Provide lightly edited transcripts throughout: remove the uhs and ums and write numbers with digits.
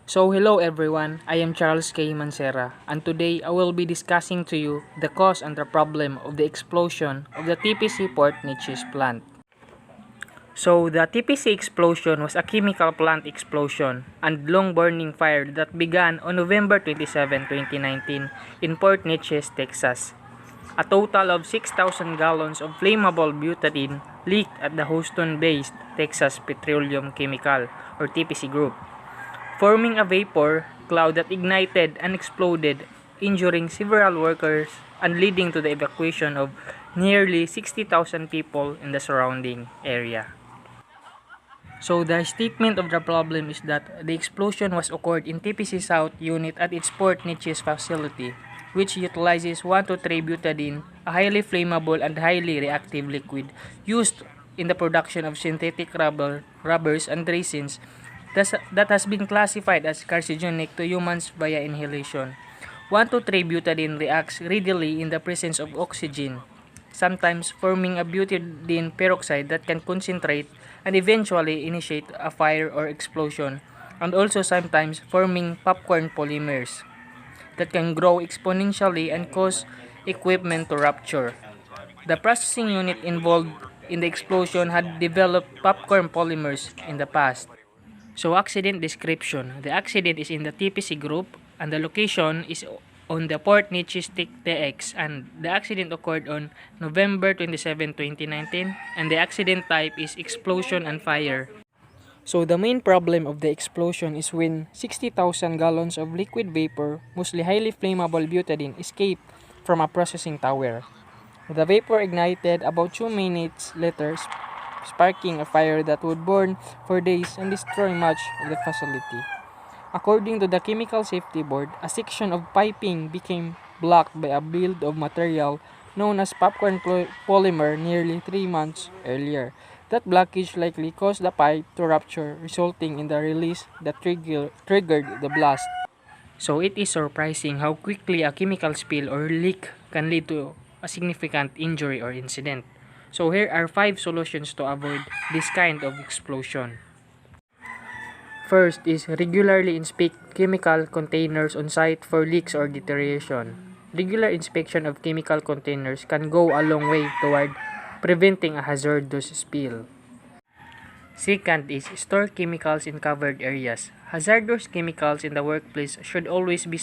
So hello everyone, I am Charles K. Mancera, and today I will be discussing to you the cause and the problem of the explosion of the TPC Port Neches plant. So the TPC explosion was a chemical plant explosion and long-burning fire that began on November 27, 2019 in Port Neches, Texas. A total of 6,000 gallons of flammable butadiene leaked at the Houston-based Texas Petroleum Chemical or TPC Group, forming a vapor cloud that ignited and exploded, injuring several workers and leading to the evacuation of nearly 60,000 people in the surrounding area. So the statement of the problem is that the explosion was occurred in TPC South unit at its Port Neches facility, which utilizes 1,2,3-butadiene, a highly flammable and highly reactive liquid used in the production of synthetic rubbers and resins that has been classified as carcinogenic to humans via inhalation. 1,2,3-butadiene reacts readily in the presence of oxygen, sometimes forming a butadiene peroxide that can concentrate and eventually initiate a fire or explosion, and also sometimes forming popcorn polymers that can grow exponentially and cause equipment to rupture. The processing unit involved in the explosion had developed popcorn polymers in the past. So accident description. The accident is in the TPC group and the location is on the Port Neches TX, and the accident occurred on November 27, 2019, and the accident type is explosion and fire. So the main problem of the explosion is when 60,000 gallons of liquid vapor, mostly highly flammable butadiene, escaped from a processing tower. The vapor ignited about 2 minutes later, sparking a fire that would burn for days and destroy much of the facility. According to the Chemical Safety Board, a section of piping became blocked by a build of material known as popcorn polymer nearly 3 months earlier. That blockage likely caused the pipe to rupture, resulting in the release that triggered the blast. So it is surprising how quickly a chemical spill or leak can lead to a significant injury or incident. So here are 5 solutions to avoid this kind of explosion. First is regularly inspect chemical containers on site for leaks or deterioration. Regular inspection of chemical containers can go a long way toward preventing a hazardous spill. Second is store chemicals in covered areas. Hazardous chemicals in the workplace should always be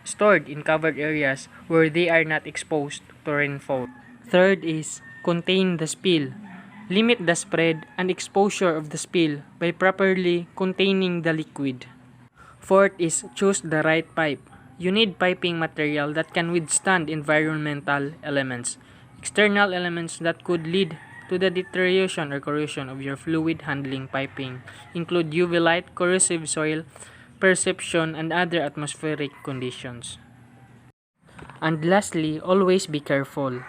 stored in covered areas where they are not exposed to rainfall. Third is contain the spill. Limit the spread and exposure of the spill by properly containing the liquid. Fourth is choose the right pipe. You need piping material that can withstand environmental elements. External elements that could lead to the deterioration or corrosion of your fluid handling piping include UV light, corrosive soil, perception, and other atmospheric conditions. And lastly, always be careful.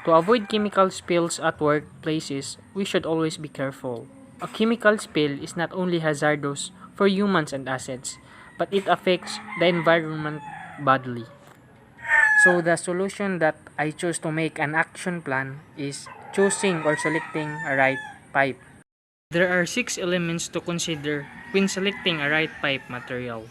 To avoid chemical spills at workplaces, we should always be careful. A chemical spill is not only hazardous for humans and assets, but it affects the environment badly. So the solution that I choose to make an action plan is choosing or selecting a right pipe. There are 6 elements to consider when selecting a right pipe material.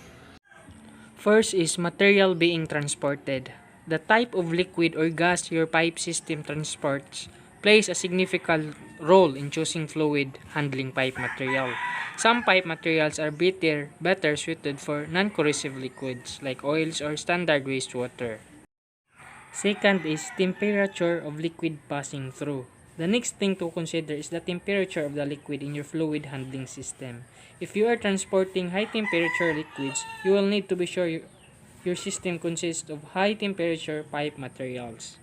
First is material being transported. The type of liquid or gas your pipe system transports plays a significant role in choosing fluid handling pipe material. Some pipe materials are better suited for non-corrosive liquids like oils or standard wastewater. Second is temperature of liquid passing through. The next thing to consider is the temperature of the liquid in your fluid handling system. If you are transporting high temperature liquids, you will need to be sure your system consists of high temperature pipe materials.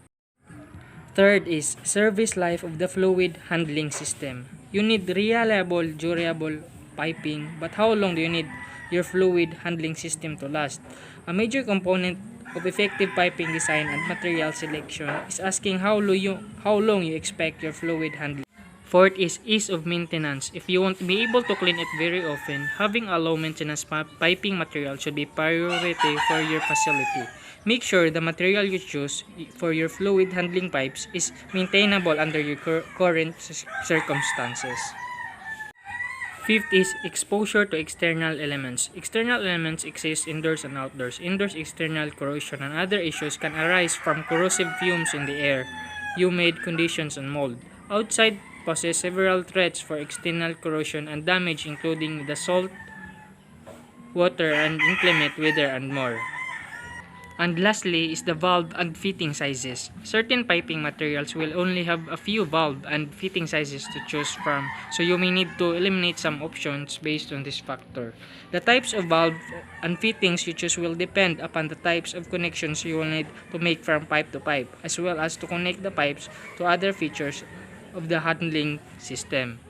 Third is service life of the fluid handling system. You need reliable, durable piping, but how long do you need your fluid handling system to last? A major component of effective piping design and material selection is asking how long you expect your fluid handling. Fourth is ease of maintenance. If you won't be able to clean it very often, having a low maintenance piping material should be priority for your facility. Make sure the material you choose for your fluid handling pipes is maintainable under your current circumstances. Fifth is exposure to external elements. External elements exist indoors and outdoors. Indoors, external corrosion and other issues can arise from corrosive fumes in the air, humid conditions, and mold. Outside poses several threats for external corrosion and damage, including the salt, water, and inclement weather, and more. And lastly is the valve and fitting sizes. Certain piping materials will only have a few valve and fitting sizes to choose from, so you may need to eliminate some options based on this factor. The types of valve and fittings you choose will depend upon the types of connections you will need to make from pipe to pipe, as well as to connect the pipes to other features of the handling system.